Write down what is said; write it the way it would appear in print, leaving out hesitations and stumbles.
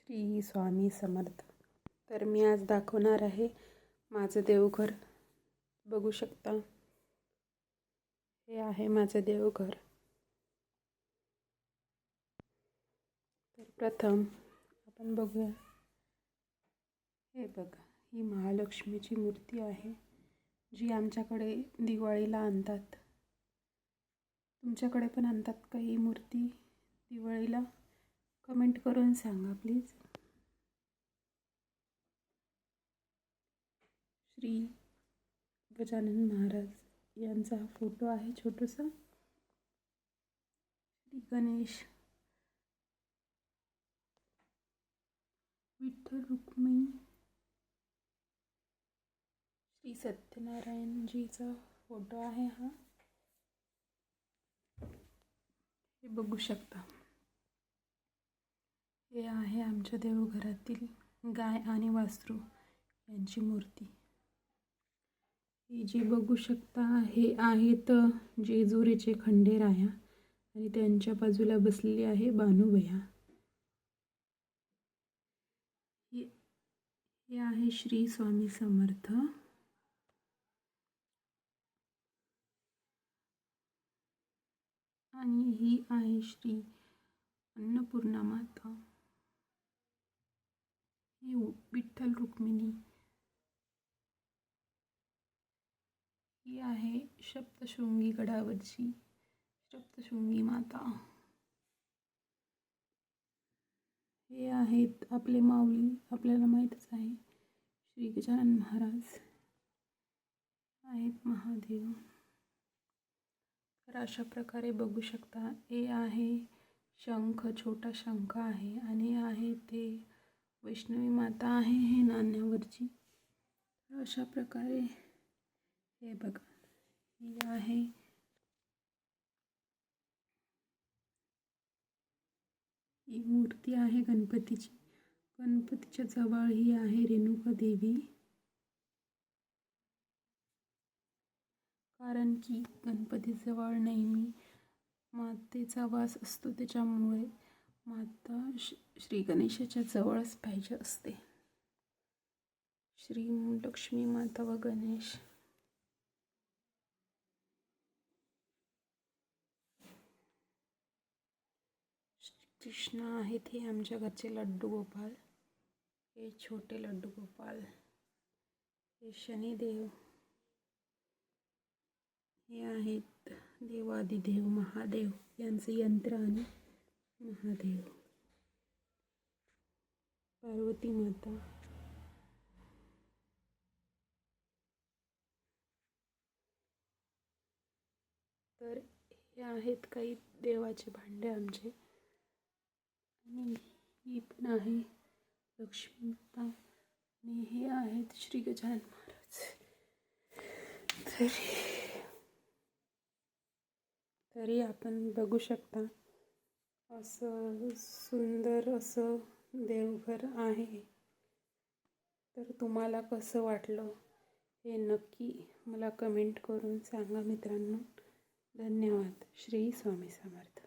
श्री स्वामी समर्थ. तर मी आज दाखवणार आहे माझं देवघर. बघू शकता, हे आहे माझं देवघर. तर प्रथम आपण बघूया. हे बघा, ही महालक्ष्मीची मूर्ती आहे जी आमच्याकडे दिवाळीला आणतात. तुमच्याकडे पण आणतात का ही मूर्ती दिवाळीला? कमेंट करून सांगा प्लीज. श्री गजानन महाराज यांचा फोटो आहे छोटासा. श्री गणेश, विठ्ठल रुक्मिणी, श्री सत्यनारायणजीचा फोटो आहे हा. हे बघू शकता, हे आहे आमच्या देवघरातील गाय आणि वासरू यांची मूर्ती. हे जे बघू शकता हे आहेत जेजुरीचे खंडेराया आणि त्यांच्या बाजूला बसलेली आहे बानुबया. हे आहे श्री स्वामी समर्थ. आणि ही आहे श्री अन्नपूर्णा माता. ही विठ्ठल रुक्मिणी. ही आहे सप्तशृंगी गडावरची सप्तशृंगी माता. हे आहेत आपले माऊली, आपल्याला माहीतच आहे, श्री गजानन महाराज आहेत महादेव. तर अशा प्रकारे बघू शकता. हे आहे शंख, छोटा शंख आहे आणि आहे ते वैष्णवी माता आहे हे नाण्यावरची. अशा प्रकारे हे बघा, ही आहे ही मूर्ती आहे गणपतीची. गणपतीच्या जवळ ही आहे रेणुका देवी. कारण की गणपतीजवळ नेहमी मातेचा वास असतो, त्याच्यामुळे माता श्री गणेशाच्या जवळच पाहिजे असते. श्री लक्ष्मी माता व गणेश. कृष्ण आहेत हे आमच्या घरचे लड्डू गोपाल. हे छोटे लड्डू गोपाल. हे शनिदेव. हे आहेत देवादिदेव महादेव यांचे यंत्र आणि महादेव. पार्वती माता. तर हे आहेत काही देवाचे भांडे आमचे. आणि ही पण आहे लक्ष्मी माता आणि हे आहेत श्री गजानन महाराज. तरी आपण बघू शकता असं सुंदर असं देवघर आहे. तर तुम्हाला कसं वाटलं हे नक्की मला कमेंट करून सांगा मित्रांनो. धन्यवाद. श्री स्वामी समर्थ.